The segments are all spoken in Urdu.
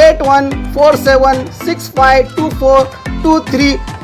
8147652423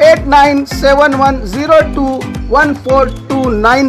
8971021429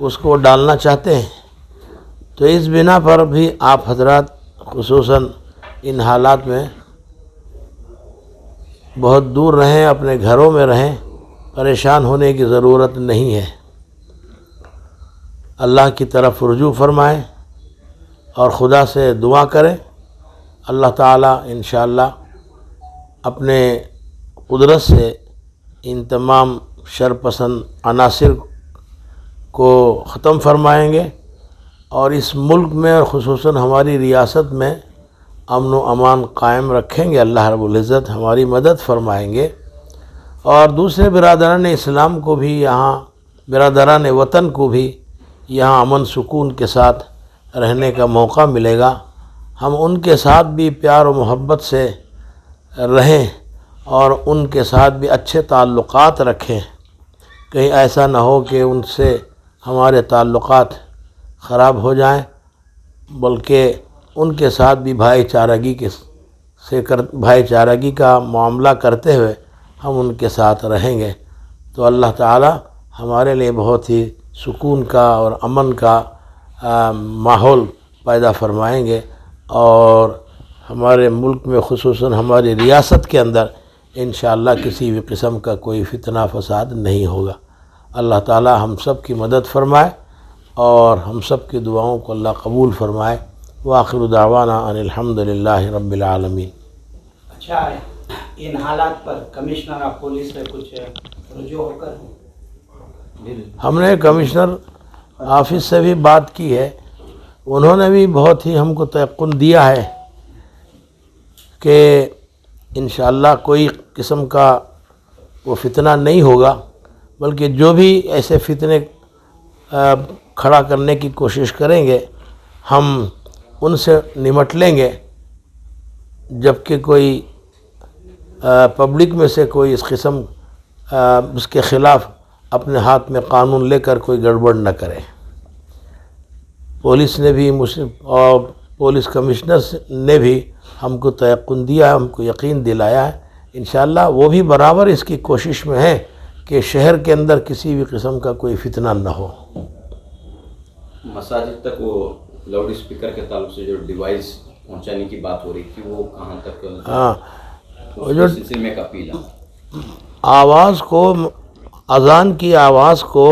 اس کو ڈالنا چاہتے ہیں. تو اس بنا پر بھی آپ حضرات خصوصاً ان حالات میں بہت دور رہیں، اپنے گھروں میں رہیں، پریشان ہونے کی ضرورت نہیں ہے. اللہ کی طرف رجوع فرمائیں اور خدا سے دعا کریں. اللہ تعالیٰ انشاءاللہ اپنے قدرت سے ان تمام شرپسند عناصر کو ختم فرمائیں گے اور اس ملک میں اور خصوصاً ہماری ریاست میں امن و امان قائم رکھیں گے. اللہ رب العزت ہماری مدد فرمائیں گے اور دوسرے برادران اسلام کو بھی، یہاں برادران وطن کو بھی یہاں امن سکون کے ساتھ رہنے کا موقع ملے گا. ہم ان کے ساتھ بھی پیار و محبت سے رہیں اور ان کے ساتھ بھی اچھے تعلقات رکھیں. کہیں ایسا نہ ہو کہ ان سے ہمارے تعلقات خراب ہو جائیں، بلکہ ان کے ساتھ بھی بھائی چارگی کا معاملہ کرتے ہوئے ہم ان کے ساتھ رہیں گے. تو اللہ تعالی ہمارے لیے بہت ہی سکون کا اور امن کا ماحول پیدا فرمائیں گے اور ہمارے ملک میں خصوصاً ہماری ریاست کے اندر انشاءاللہ کسی بھی قسم کا کوئی فتنہ فساد نہیں ہوگا. اللہ تعالی ہم سب کی مدد فرمائے اور ہم سب کی دعاؤں کو اللہ قبول فرمائے. وآخر دعوانا ان الحمدللہ رب العالمین. اچھا، ان حالات پر کمشنر آف پولیس سے کچھ رجوع ہو کر ہم نے کمشنر آفس سے بھی بات کی ہے. انہوں نے بھی بہت ہی ہم کو تیقن دیا ہے کہ انشاءاللہ کوئی قسم کا وہ فتنہ نہیں ہوگا، بلکہ جو بھی ایسے فتنے کھڑا کرنے کی کوشش کریں گے ہم ان سے نمٹ لیں گے. جبکہ کوئی پبلک میں سے کوئی اس قسم اس کے خلاف اپنے ہاتھ میں قانون لے کر کوئی گڑبڑ نہ کرے. پولیس نے بھی اور پولیس کمشنر نے بھی ہم کو تیقن دیا ہے، ہم کو یقین دلایا ہے. انشاءاللہ وہ بھی برابر اس کی کوشش میں ہیں کہ شہر کے اندر کسی بھی قسم کا کوئی فتنہ نہ ہو. مساجد تک وہ لاؤڈ اسپیکر کے تعلق سے جو ڈیوائس پہنچانے کی بات ہو رہی تھی وہ کہاں تک؟ ہاں، جو سلسلے میں کا اپیل آواز کو، اذان کی آواز کو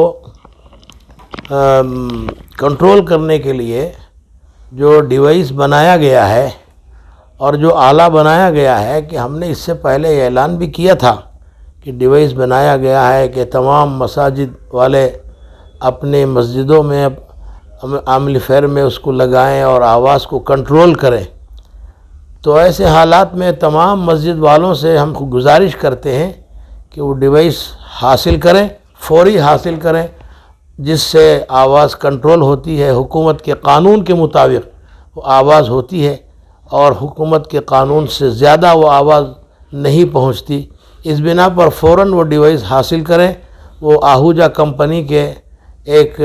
کنٹرول کرنے کے لیے جو ڈیوائس بنایا گیا ہے اور جو آلہ بنایا گیا ہے، کہ ہم نے اس سے پہلے اعلان بھی کیا تھا کہ ڈیوائس بنایا گیا ہے کہ تمام مساجد والے اپنے مسجدوں میں ایمپلیفائر میں اس کو لگائیں اور آواز کو کنٹرول کریں. تو ایسے حالات میں تمام مسجد والوں سے ہم گزارش کرتے ہیں کہ وہ ڈیوائس حاصل کریں، فوری حاصل کریں، جس سے آواز کنٹرول ہوتی ہے. حکومت کے قانون کے مطابق وہ آواز ہوتی ہے اور حکومت کے قانون سے زیادہ وہ آواز نہیں پہنچتی. اس بنا پر فوراً وہ ڈیوائس حاصل کریں. وہ آہوجہ کمپنی کے ایک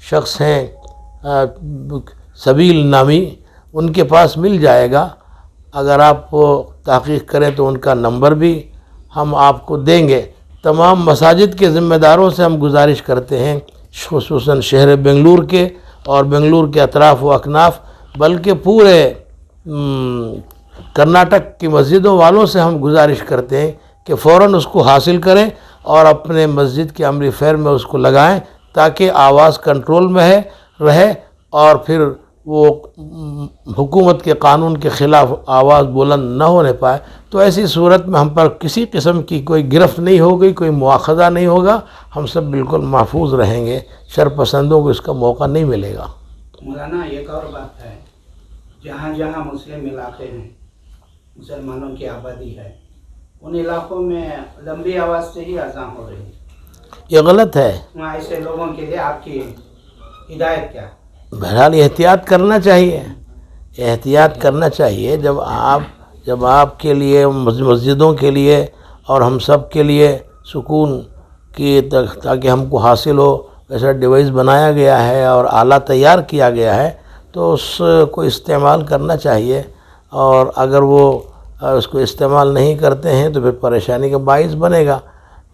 شخص ہیں سبیل نامی، ان کے پاس مل جائے گا. اگر آپ تحقیق کریں تو ان کا نمبر بھی ہم آپ کو دیں گے. تمام مساجد کے ذمہ داروں سے ہم گزارش کرتے ہیں، خصوصاً شہر بنگلور کے اور بنگلور کے اطراف و اکناف، بلکہ پورے کرناٹک کی مسجدوں والوں سے ہم گزارش کرتے ہیں کہ فوراً اس کو حاصل کریں اور اپنے مسجد کے ایمپلیفائر میں اس کو لگائیں تاکہ آواز کنٹرول میں رہے اور پھر وہ حکومت کے قانون کے خلاف آواز بلند نہ ہونے پائے. تو ایسی صورت میں ہم پر کسی قسم کی کوئی گرفت نہیں ہوگی، کوئی مواخذہ نہیں ہوگا. ہم سب بالکل محفوظ رہیں گے، شرپسندوں کو اس کا موقع نہیں ملے گا. مولانا ایک اور بات ہے، جہاں جہاں مسلم علاقے ہیں، مسلمانوں کی آبادی ہے، ان علاقوں میں لمبی آواز سے ہی اذان ہو رہی ہے. یہ غلط ہے. وہاں ایسے لوگوں کے لیے آپ کی ہدایت کیا؟ بہرحال احتیاط کرنا چاہیے، احتیاط کرنا چاہیے. جب آپ کے لیے، مسجدوں کے لیے اور ہم سب کے لیے سکون کی تاکہ ہم کو حاصل ہو، ایسا ڈیوائس بنایا گیا ہے اور آلہ تیار کیا گیا ہے تو اس کو استعمال کرنا چاہیے. اور اگر وہ اس کو استعمال نہیں کرتے ہیں تو پھر پریشانی کا باعث بنے گا.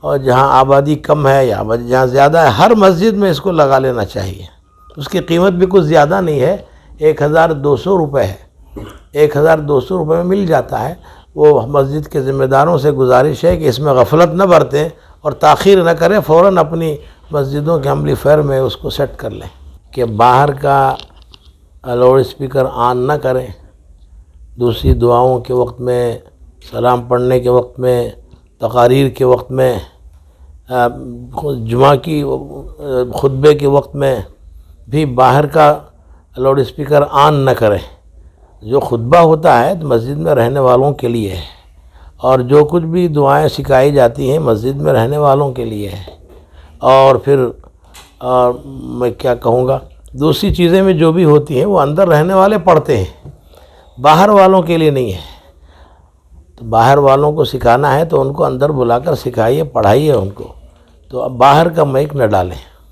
اور جہاں آبادی کم ہے یا جہاں زیادہ ہے ہر مسجد میں اس کو لگا لینا چاہیے. اس کی قیمت بھی کچھ زیادہ نہیں ہے, 1200 روپے ہے. 1200 روپے میں مل جاتا ہے. وہ مسجد کے ذمہ داروں سے گزارش ہے کہ اس میں غفلت نہ برتیں اور تاخیر نہ کریں, فوراً اپنی مسجدوں کے عملی فیر میں اس کو سیٹ کر لیں کہ باہر کا لاؤڈ اسپیکر آن نہ کریں. دوسری دعاؤں کے وقت میں, سلام پڑھنے کے وقت میں, تقاریر کے وقت میں, جمعہ کی خطبے کے وقت میں بھی باہر کا لاؤڈ اسپیکر آن نہ کریں. جو خطبہ ہوتا ہے تو مسجد میں رہنے والوں کے لیے ہے, اور جو کچھ بھی دعائیں سکھائی جاتی ہیں مسجد میں رہنے والوں کے لیے ہے. اور پھر میں کیا کہوں گا, دوسری چیزیں میں جو بھی ہوتی ہیں وہ اندر رہنے والے پڑھتے ہیں, باہر والوں کے لیے نہیں ہے. تو باہر والوں کو سکھانا ہے تو ان کو اندر بلا کر سکھائیے, پڑھائیے ان کو. تو اب باہر کا مائک نہ ڈالیں.